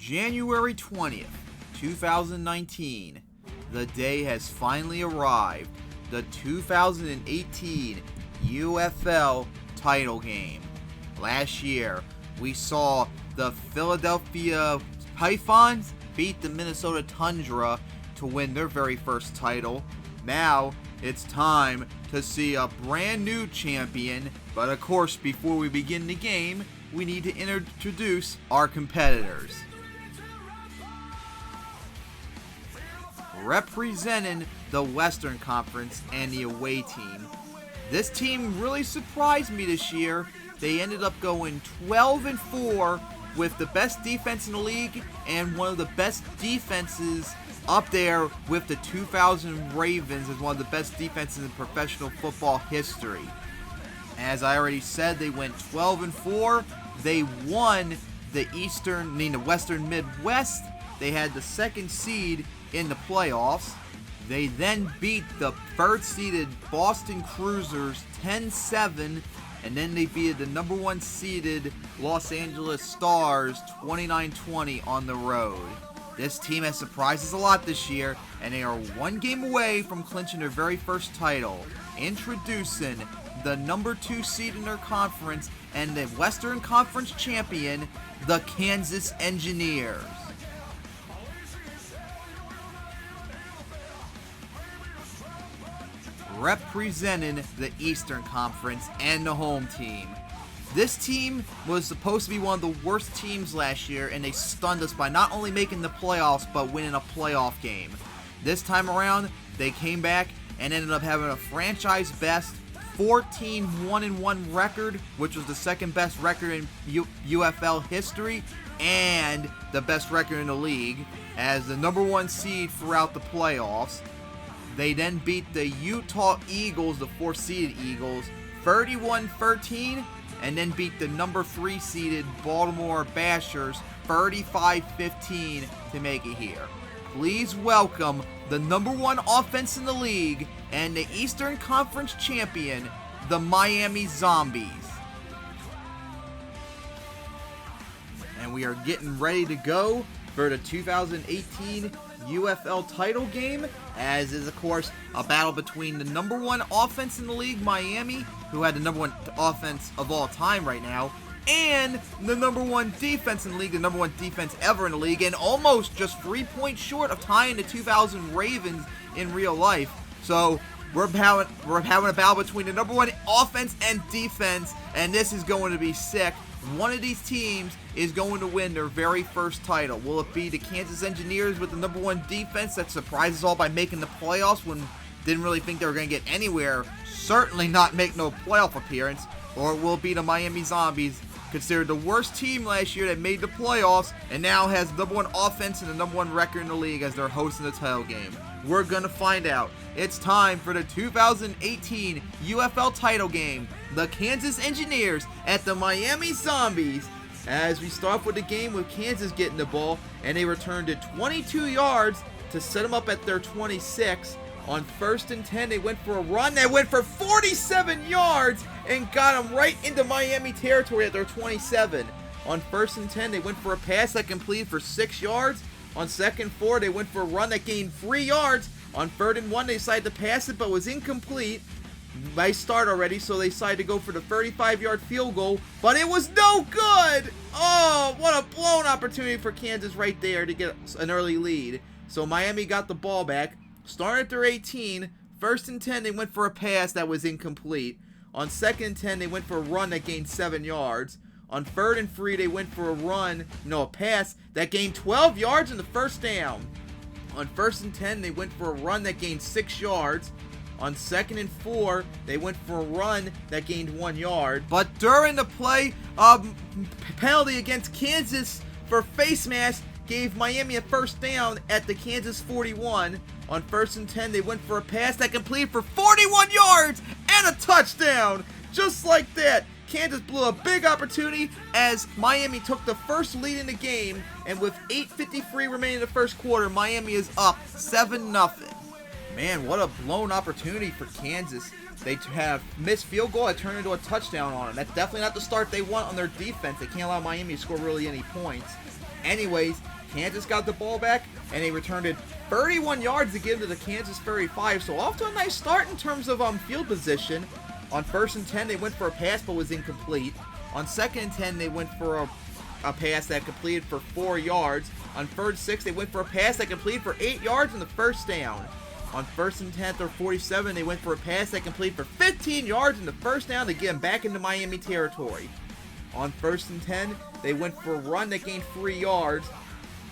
January 20th, 2019. The day has finally arrived. The 2018 UFL title game. Last year, we saw the Philadelphia Pythons beat the Minnesota Tundra to win their very first title. Now, it's time to see a brand new champion. But of course, before we begin the game, we need to introduce our competitors. Representing the Western Conference and the away team. This team really surprised me this year. They ended up going 12-4 with the best defense in the league and one of the best defenses up there with the 2000 Ravens as one of the best defenses in professional football history. As I already said, they went 12-4. They won the Western Midwest. They had the second seed in the playoffs. They then beat the third-seeded Boston Cruisers 10-7, and then they beat the number one seeded Los Angeles Stars 29-20 on the road. This team has surprised us a lot this year, and they are one game away from clinching their very first title. Introducing the number 2 seed in their conference and the Western Conference champion, the Kansas Engineers. Representing the Eastern Conference and the home team. This team was supposed to be one of the worst teams last year, and they stunned us by not only making the playoffs, but winning a playoff game. This time around, they came back and ended up having a franchise best 14-1-1 record, which was the second best record in UFL history, and the best record in the league, as the number 1 seed throughout the playoffs. They then beat the Utah Eagles, the 4th-seeded Eagles, 31-13, and then beat the number 3-seeded Baltimore Bashers, 35-15 to make it here. Please welcome the number 1 offense in the league and the Eastern Conference champion, the Miami Zombies. And we are getting ready to go for the 2018 UFL title game, as is of course a battle between the number 1 offense in the league, Miami, who had the number 1 offense of all time right now, and the number 1 defense in the league, the number 1 defense ever in the league, and almost just 3 points short of tying the 2000 Ravens in real life. So we're having a battle between the number 1 offense and defense, and this is going to be sick. One of these teams is going to win their very first title. Will it be the Kansas Engineers with the number 1 defense that surprised us all by making the playoffs when didn't really think they were going to get anywhere, certainly not make no playoff appearance? Or will it be the Miami Zombies, considered the worst team last year that made the playoffs and now has the number 1 offense and the number 1 record in the league as they're hosting the title game? We're going to find out. It's time for the 2018 UFL title game. The Kansas Engineers at the Miami Zombies. As we start off with the game with Kansas getting the ball, and they returned it 22 yards to set them up at their 26. On 1st and 10, they went for a run that went for 47 yards and got them right into Miami territory at their 27. On 1st and 10, they went for a pass that completed for 6 yards. On 2nd and 4, they went for a run that gained 3 yards. On 3rd and 1, they decided to pass it but was incomplete. Nice start already, so they decided to go for the 35-yard field goal, but it was no good! Oh, what a blown opportunity for Kansas right there to get an early lead. So Miami got the ball back, started at their 18. 1st and 10, they went for a pass that was incomplete. On 2nd and 10, they went for a run that gained 7 yards. On 3rd and 3, they went for a pass that gained 12 yards in the first down. On 1st and 10, they went for a run that gained 6 yards. On 2nd and 4, they went for a run that gained 1 yard. But during the play, penalty against Kansas for face mask gave Miami a first down at the Kansas 41. On 1st and 10, they went for a pass that completed for 41 yards and a touchdown. Just like that, Kansas blew a big opportunity as Miami took the first lead in the game, and with 8:53 remaining in the first quarter, Miami is up 7-0. Man, what a blown opportunity for Kansas. They have missed field goal. It turned into a touchdown on them. That's definitely not the start they want on their defense. They can't allow Miami to score really any points. Anyways, Kansas got the ball back, and they returned it 31 yards to give to the Kansas 35. So off to a nice start in terms of field position. On 1st and 10, they went for a pass but was incomplete. On 2nd and 10, they went for a pass that completed for 4 yards. On 3rd and 6, they went for a pass that completed for 8 yards in the first down. On 1st and 10 or 47, they went for a pass that completed for 15 yards in the first down to get them back into Miami territory. On 1st and 10, they went for a run that gained 3 yards.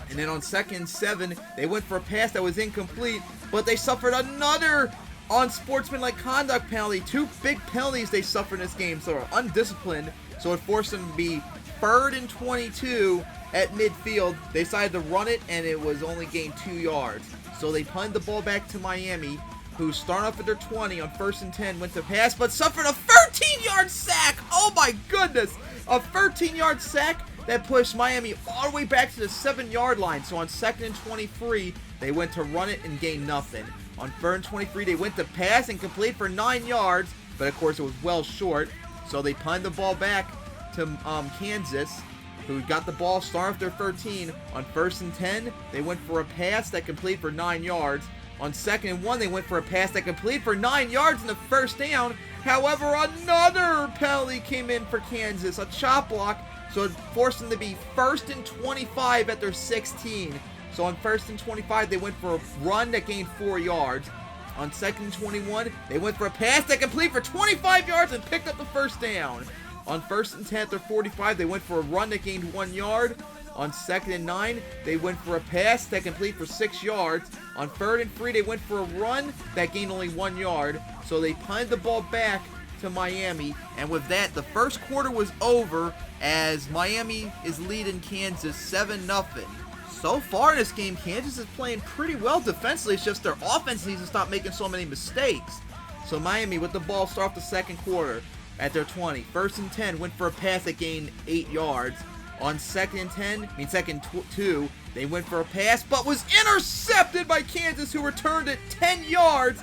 And then on 2nd and 7, they went for a pass that was incomplete, but they suffered another unsportsmanlike conduct penalty. 2 big penalties they suffered in this game, so they're undisciplined. So it forced them to be 3rd and 22 at midfield. They decided to run it, and it was only gained 2 yards. So they punted the ball back to Miami, who started off at their 20 on 1st and 10, went to pass, but suffered a 13-yard sack. Oh my goodness! A 13-yard sack that pushed Miami all the way back to the 7-yard line. So on 2nd and 23, they went to run it and gained nothing. On 3rd and 23, they went to pass and complete for 9 yards, but of course it was well short. So they punted the ball back to Kansas, who got the ball, started off their 13. On 1st and 10, they went for a pass that completed for 9 yards. On 2nd and 1, they went for a pass that completed for 9 yards in the first down. However, another penalty came in for Kansas, a chop block, so it forced them to be 1st and 25 at their 16. So on 1st and 25, they went for a run that gained 4 yards. On 2nd and 21, they went for a pass that completed for 25 yards and picked up the first down. On 1st and 10 or 45, they went for a run that gained 1 yard. On 2nd and 9, they went for a pass that completed for 6 yards. On 3rd and 3, they went for a run that gained only 1 yard. So they punted the ball back to Miami. And with that, the first quarter was over as Miami is leading Kansas 7-0. So far in this game, Kansas is playing pretty well defensively. It's just their offense needs to stop making so many mistakes. So Miami with the ball start off the second quarter at their 20. 1st and 10, went for a pass that gained 8 yards. On 2nd and 2, they went for a pass, but was intercepted by Kansas, who returned it 10 yards.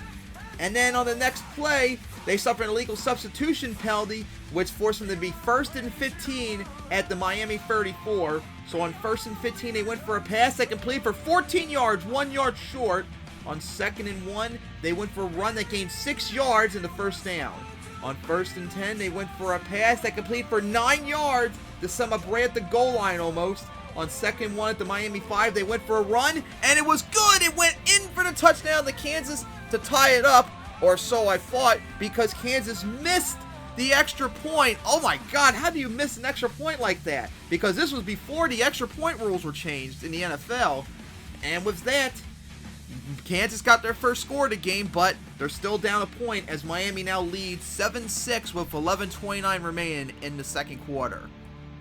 And then on the next play, they suffered an illegal substitution penalty, which forced them to be 1st and 15 at the Miami 34. So on 1st and 15, they went for a pass that completed for 14 yards, 1 yard short. On 2nd and 1, they went for a run that gained 6 yards in the first down. On 1st and 10, they went for a pass that completed for 9 yards to sum up right at the goal line almost. On 2nd and 1 at the Miami 5, they went for a run, and it was good. It went in for the touchdown to Kansas to tie it up, or so I thought, because Kansas missed the extra point. Oh my God, how do you miss an extra point like that? Because this was before the extra point rules were changed in the NFL. And with that, Kansas got their first score of the game, but they're still down a point as Miami now leads 7-6 with 11:29 remaining in the second quarter.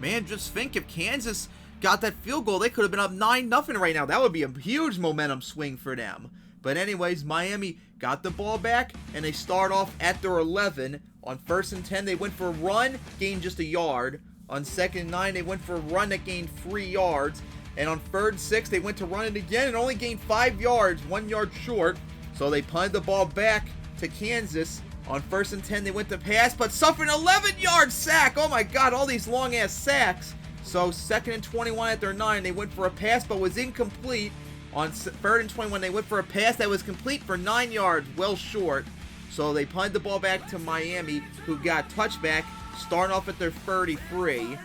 Man, just think if Kansas got that field goal, they could have been up 9-0 right now. That would be a huge momentum swing for them. But anyways, Miami got the ball back, and they start off at their 11. On 1st and 10, they went for a run, gained just a yard. On 2nd and 9, they went for a run that gained 3 yards. And on 3rd and 6, they went to run it again and only gained 5 yards, 1 yard short. So they punted the ball back to Kansas. On 1st and 10, they went to pass, but suffered an 11-yard sack. Oh my God, all these long-ass sacks. So 2nd and 21 at their 9, they went for a pass, but was incomplete. On 3rd and 21, they went for a pass that was complete for 9 yards, well short. So they punted the ball back to Miami, who got touchback, starting off at their 33.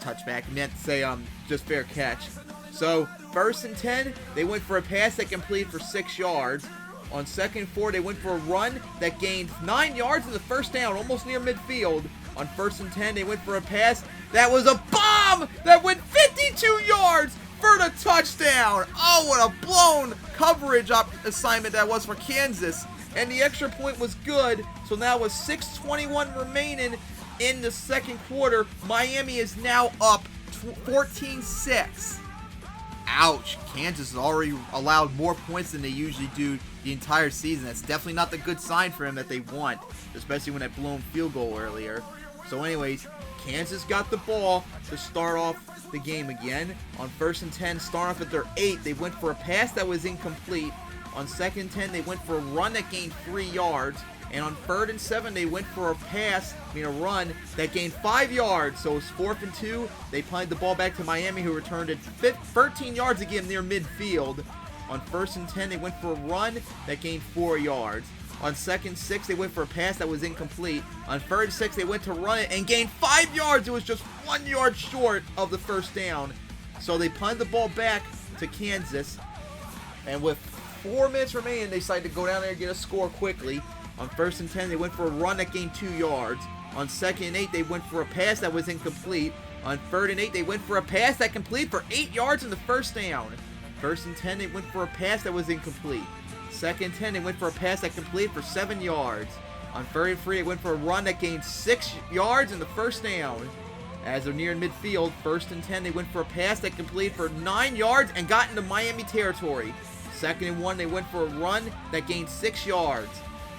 Touchback, meant to say just fair catch. So 1st and 10, they went for a pass that completed for 6 yards. On 2nd and 4, they went for a run that gained 9 yards in the first down, almost near midfield. On 1st and 10, they went for a pass that was a bomb that went 52 yards for the touchdown. Oh, what a blown coverage assignment that was for Kansas. And the extra point was good. So now with 6:21 remaining in the second quarter, Miami is now up 14-6. Ouch. Kansas has already allowed more points than they usually do the entire season. That's definitely not the good sign for them that they want, especially when that blown field goal earlier. So anyways, Kansas got the ball to start off the game again. On 1st and 10, starting off at their 8, they went for a pass that was incomplete. On 2nd and 10, they went for a run that gained 3 yards. And on 3rd and 7, they went for a run that gained 5 yards. So it was 4th and 2. They punted the ball back to Miami, who returned it 13 yards again near midfield. On 1st and 10, they went for a run that gained 4 yards. On 2nd and 6, they went for a pass that was incomplete. On 3rd and 6, they went to run it and gained 5 yards. It was just 1 yard short of the first down. So they punted the ball back to Kansas. And with 4 minutes remaining, they decided to go down there and get a score quickly. On 1st and 10, they went for a run that gained 2 yards. On 2nd and 8, they went for a pass that was incomplete. On 3rd and 8, they went for a pass that completed for 8 yards in the first down. 1st and 10, they went for a pass that was incomplete. 2nd and 10, they went for a pass that completed for 7 yards. On 3rd and 3, they went for a run that gained 6 yards in the first down. As they're near midfield, 1st and 10, they went for a pass that completed for 9 yards and got into Miami territory. 2nd and 1, they went for a run that gained 6 yards.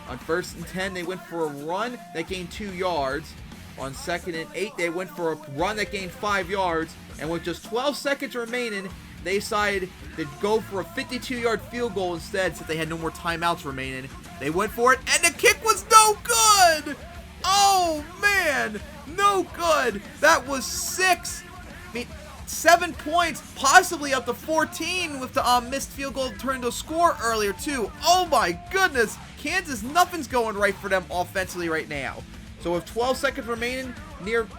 On 1st and 10, they went for a run that gained 2 yards. On 2nd and 8, they went for a run that gained 5 yards. And with just 12 seconds remaining, they decided to go for a 52-yard field goal instead, since they had no more timeouts remaining. They went for it, and the kick was no good! Oh, man! No good! That was 7 points, possibly up to 14 with the missed field goal turned into a score earlier, too. Oh, my goodness! Kansas, nothing's going right for them offensively right now. So with 12 seconds remaining,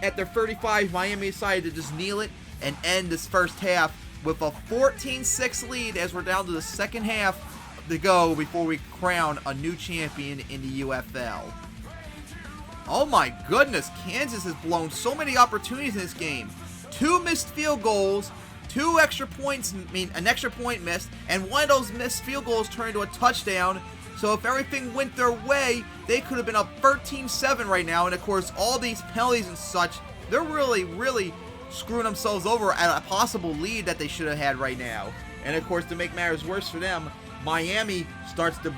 at their 35, Miami decided to just kneel it and end this first half with a 14-6 lead as we're down to the second half to go before we crown a new champion in the UFL. Oh my goodness, Kansas has blown so many opportunities in this game. 2 missed field goals, 2 extra points, an extra point missed, and one of those missed field goals turned into a touchdown. So if everything went their way, they could have been up 13-7 right now. And of course, all these penalties and such, they're really screwing themselves over at a possible lead that they should have had right now. And of course, to make matters worse for them, Miami starts the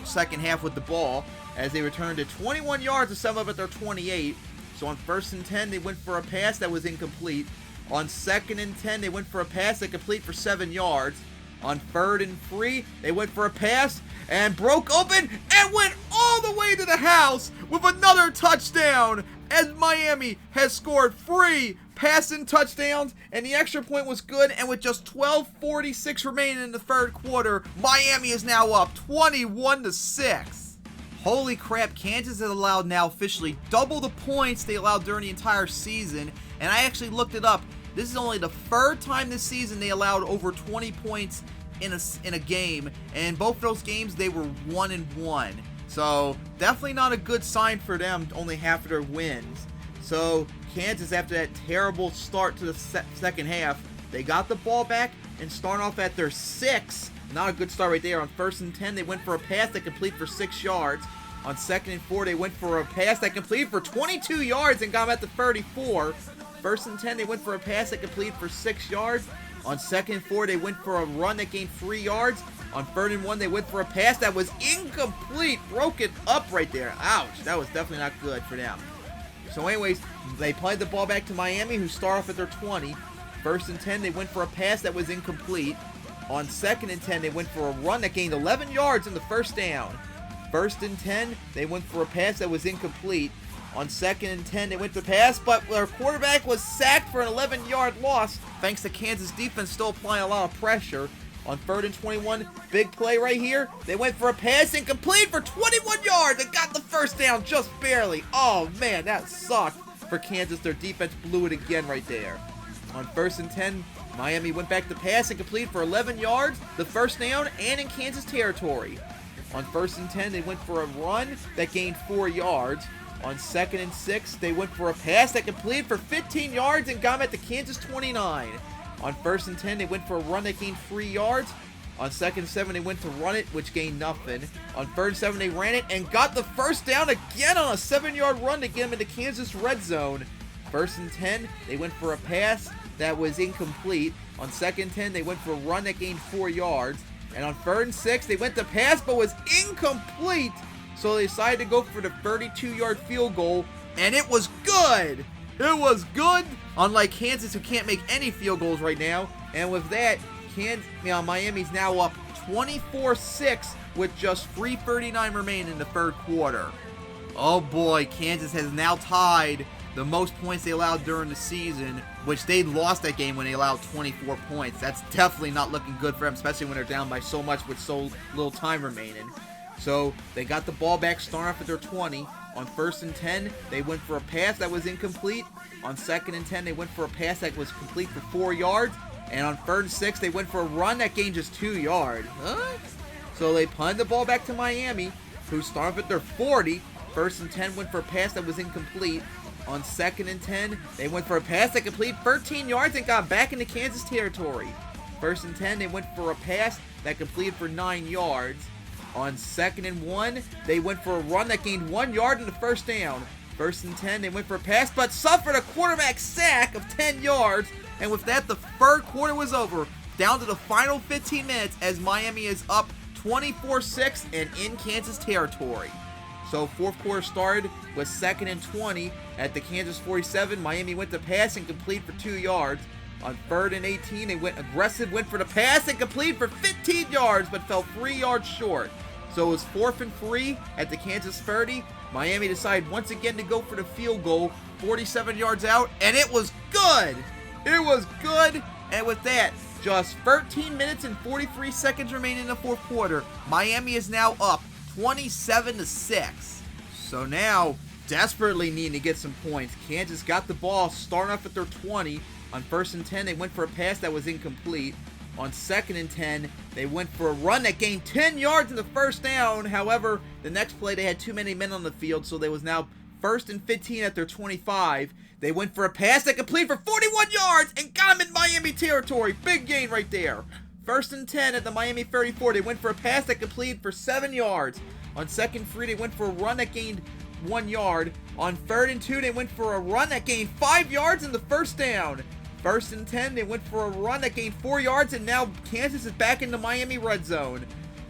second half with the ball as they return to 21 yards to sum up at their 28. So on 1st and 10, they went for a pass that was incomplete. On 2nd and 10, they went for a pass that complete for 7 yards. On 3rd and 3, they went for a pass and broke open and went all the way to the house with another touchdown, as Miami has scored 3 passing touchdowns, and the extra point was good. And with just 12:46 remaining in the 3rd quarter, Miami is now up 21-6. Holy crap, Kansas has allowed now officially double the points they allowed during the entire season. And I actually looked it up. This is only the 3rd time this season they allowed over 20 points in a game. And in both of those games, they were 1-1. So definitely not a good sign for them, only half of their wins. So Kansas, after that terrible start to the second half, they got the ball back and start off at their 6. Not a good start right there. On 1st and 10, they went for a pass that completed for 6 yards. On 2nd and 4, they went for a pass that completed for 22 yards and got them at the 34. 1st and 10, they went for a pass that completed for 6 yards. On 2nd and 4, they went for a run that gained 3 yards. On 3rd and 1, they went for a pass that was incomplete. Broke it up right there. Ouch. That was definitely not good for them. So anyways, they played the ball back to Miami, who start off at their 20. 1st and 10, they went for a pass that was incomplete. On 2nd and 10, they went for a run that gained 11 yards in the first down. 1st and 10, they went for a pass that was incomplete. On 2nd and 10, they went to pass, but their quarterback was sacked for an 11-yard loss, thanks to Kansas defense still applying a lot of pressure. On 3rd and 21, big play right here. They went for a pass incomplete for 21 yards and got the first down just barely. Oh, man, that sucked for Kansas. Their defense blew it again right there. On 1st and 10, Miami went back to pass and completed for 11 yards, the first down, and in Kansas territory. On 1st and 10, they went for a run that gained 4 yards. On 2nd and 6, they went for a pass that completed for 15 yards and got them at the Kansas 29. On 1st and 10, they went for a run that gained 3 yards. On 2nd and 7, they went to run it, which gained nothing. On 3rd and 7, they ran it and got the first down again on a 7-yard run to get them into Kansas red zone. 1st and 10, they went for a pass that was incomplete. On 2nd and 10, they went for a run that gained 4 yards. And on 3rd and 6, they went to pass but was incomplete. So they decided to go for the 32-yard field goal, and it was good. It was good, unlike Kansas, who can't make any field goals right now. And with that, Miami's now up 24-6 with just 3:39 remaining in the third quarter. Oh boy, Kansas has now tied the most points they allowed during the season, which they lost that game when they allowed 24 points. That's definitely not looking good for them, especially when they're down by so much with so little time remaining. So they got the ball back, starting off at their 20. On 1st and 10, they went for a pass that was incomplete. On 2nd and 10, they went for a pass that was complete for 4 yards. And on 3rd and 6, they went for a run that gained just 2 yards. So they punted the ball back to Miami, who started at their 40. 1st and 10 went for a pass that was incomplete. On 2nd and 10, they went for a pass that completed 13 yards and got back into Kansas territory. 1st and 10, they went for a pass that completed for 9 yards. On 2nd and 1, they went for a run that gained 1 yard in the first down. 1st and 10, they went for a pass, but suffered a quarterback sack of 10 yards. And with that, the third quarter was over, down to the final 15 minutes as Miami is up 24-6 and in Kansas territory. So fourth quarter started with 2nd and 20 at the Kansas 47. Miami went to pass and complete for 2 yards. On 3rd and 18, they went aggressive, went for the pass and complete for 15 yards, but fell 3 yards short. So it was 4th and 3 at the Kansas 30. Miami decided once again to go for the field goal, 47 yards out, and it was good. It was good, and with that, just 13 minutes and 43 seconds remaining in the fourth quarter. Miami is now up 27-6. So now, desperately needing to get some points. Kansas got the ball, starting off at their 20. On 1st and 10, they went for a pass that was incomplete. On 2nd and 10, they went for a run that gained 10 yards in the first down. However, the next play, they had too many men on the field, so they was now 1st and 15 at their 25. They went for a pass that completed for 41 yards and got them in Miami territory. Big gain right there. 1st and 10 at the Miami 34. They went for a pass that completed for 7 yards. On 2nd and 3, they went for a run that gained 1 yard. On 3rd and 2, they went for a run that gained 5 yards in the first down. 1st and 10, they went for a run that gained 4 yards, and now Kansas is back in the Miami red zone.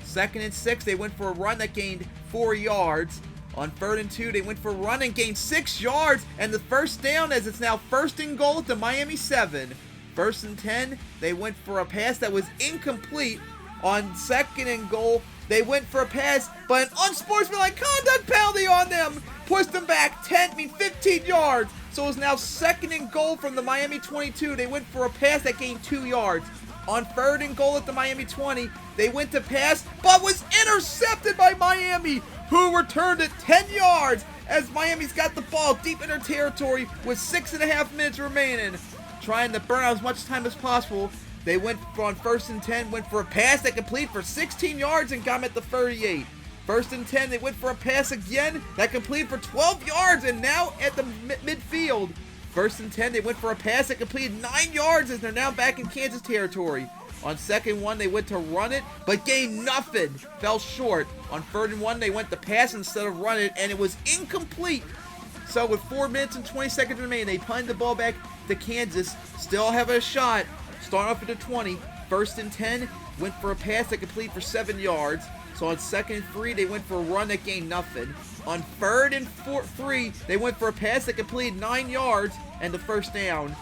2nd and 6, they went for a run that gained 4 yards. On 3rd and 2, they went for a run and gained 6 yards, and the first down as it's now 1st and goal at the Miami 7. 1st and 10, they went for a pass that was incomplete. On 2nd and goal, they went for a pass, but an unsportsmanlike conduct penalty on them pushed them back 15 yards. So it was now 2nd and goal from the Miami 22. They went for a pass that gained 2 yards. On 3rd and goal at the Miami 20, they went to pass, but was intercepted by Miami, who returned it 10 yards as Miami's got the ball deep in their territory with 6.5 minutes remaining. Trying to burn out as much time as possible, they went on 1st and 10, went for a pass that completed for 16 yards and got them at the 38. 1st and 10, they went for a pass again that completed for 12 yards and now at the midfield. 1st and 10, they went for a pass that completed 9 yards as they're now back in Kansas territory. On 2nd 1, they went to run it, but gained nothing. Fell short. On 3rd and 1, they went to pass instead of run it, and it was incomplete. So with 4 minutes and 20 seconds remaining, they punted the ball back to Kansas. Still have a shot. Starting off at the 20. 1st and 10, went for a pass that completed for 7 yards. So on 2nd and 3, they went for a run that gained nothing. On 3rd and 3, they went for a pass that completed 9 yards and the first down.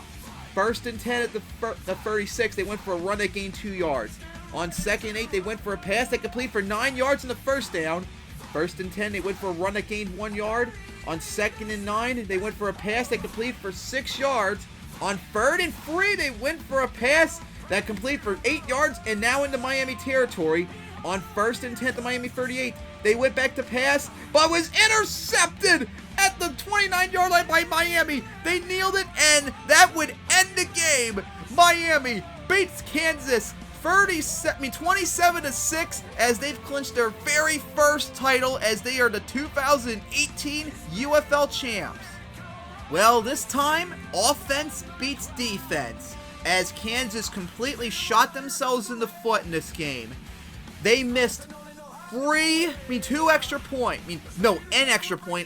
1st and 10 at the 36, they went for a run that gained 2 yards. On 2nd and 8, they went for a pass that completed for 9 yards in the first down. 1st and 10, they went for a run that gained 1 yard. On 2nd and 9, they went for a pass that completed for 6 yards. On 3rd and 3, they went for a pass that completed for 8 yards and now into Miami territory. On 1st and 10 at the Miami 38, they went back to pass, but was intercepted at the 29-yard line by Miami. They kneeled it, and that would end the game. Miami beats Kansas 27-6 as they've clinched their very first title as they are the 2018 UFL champs. Well, this time, offense beats defense as Kansas completely shot themselves in the foot in this game. They missed an extra point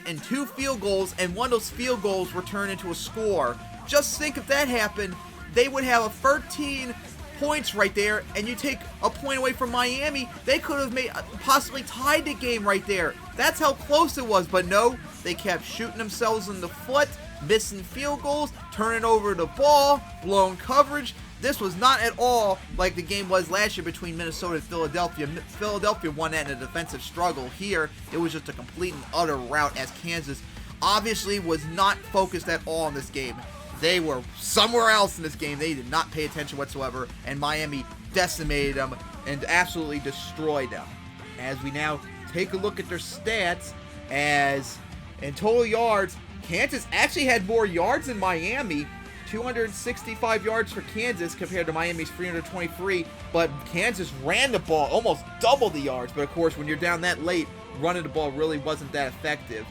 and 2 field goals, and one of those field goals were turned into a score. Just think if that happened, they would have a 13 points right there, and you take a point away from Miami, they could have possibly tied the game right there. That's how close it was, but no, they kept shooting themselves in the foot, missing field goals, turning over the ball, blown coverage. This was not at all like the game was last year between Minnesota and Philadelphia. Philadelphia won that in a defensive struggle. Here, it was just a complete and utter rout, as Kansas obviously was not focused at all in this game. They were somewhere else in this game. They did not pay attention whatsoever, and Miami decimated them and absolutely destroyed them. As we now take a look at their stats, as in total yards, Kansas actually had more yards than Miami. 265 yards for Kansas compared to Miami's 323, but Kansas ran the ball almost double the yards. But of course, when you're down that late, running the ball really wasn't that effective.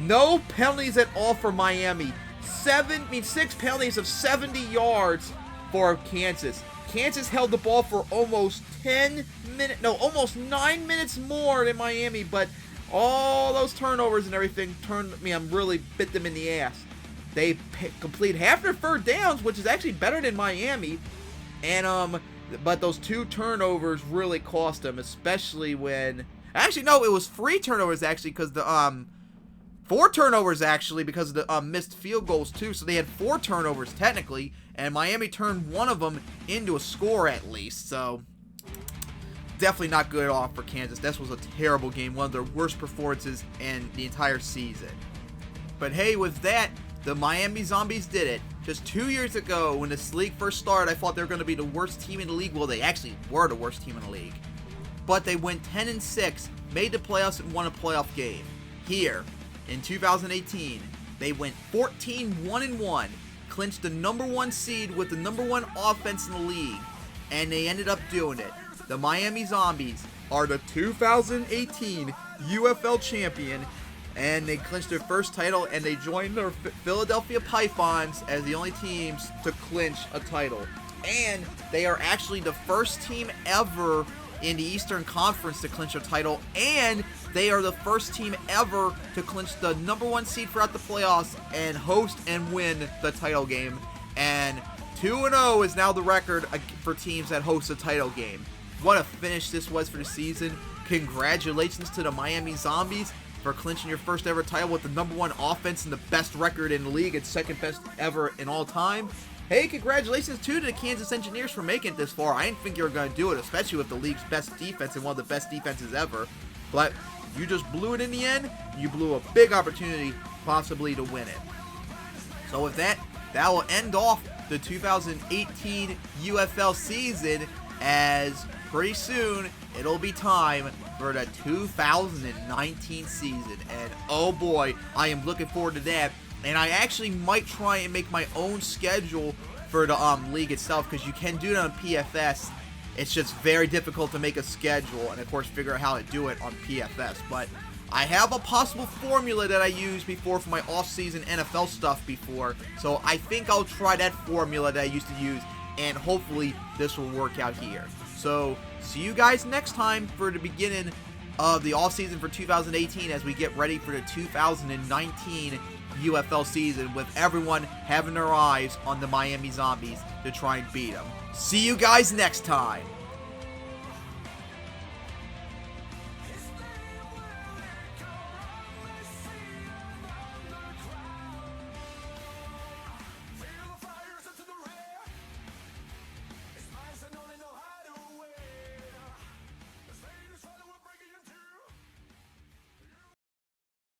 No penalties at all for Miami. 6 penalties of 70 yards for Kansas. Kansas held the ball for almost 9 minutes more than Miami, but all those turnovers and everything really bit them in the ass. They complete half their third downs, which is actually better than Miami, and but those 2 turnovers really cost them, especially when it was 3 turnovers actually, because the 4 turnovers actually because of the missed field goals too. So they had 4 turnovers technically, and Miami turned one of them into a score at least. So definitely not good at all for Kansas. This was a terrible game, one of their worst performances in the entire season. But hey, with that, the Miami Zombies did it. Just 2 years ago, when this league first started, I thought they were going to be the worst team in the league. Well, they actually were the worst team in the league. But they went 10-6, made the playoffs, and won a playoff game. Here, in 2018, they went 14-1-1, clinched the #1 seed with the #1 offense in the league, and they ended up doing it. The Miami Zombies are the 2018 UFL Champion, and they clinched their first title, and they joined the Philadelphia Pythons as the only teams to clinch a title. And they are actually the first team ever in the Eastern Conference to clinch a title, and they are the first team ever to clinch the #1 seed throughout the playoffs and host and win the title game. And 2-0 is now the record for teams that host a title game. What a finish this was for the season. Congratulations to the Miami Zombies for clinching your first ever title with the #1 offense and the best record in the league and second best ever in all time. Hey, congratulations too to the Kansas Engineers for making it this far. I didn't think you were going to do it, especially with the league's best defense and one of the best defenses ever. But you just blew it in the end. You blew a big opportunity possibly to win it. So with that, that will end off the 2018 UFL season, as pretty soon it'll be time for the 2019 season. And oh boy, I am looking forward to that. And I actually might try and make my own schedule for the league itself, because you can do it on PFS. It's just very difficult to make a schedule and of course figure out how to do it on PFS. But I have a possible formula that I used before for my off-season NFL stuff before, so I think I'll try that formula that I used to use, and hopefully this will work out here. So see you guys next time for the beginning of the off-season for 2018 as we get ready for the 2019 UFL season, with everyone having their eyes on the Miami Zombies to try and beat them. See you guys next time.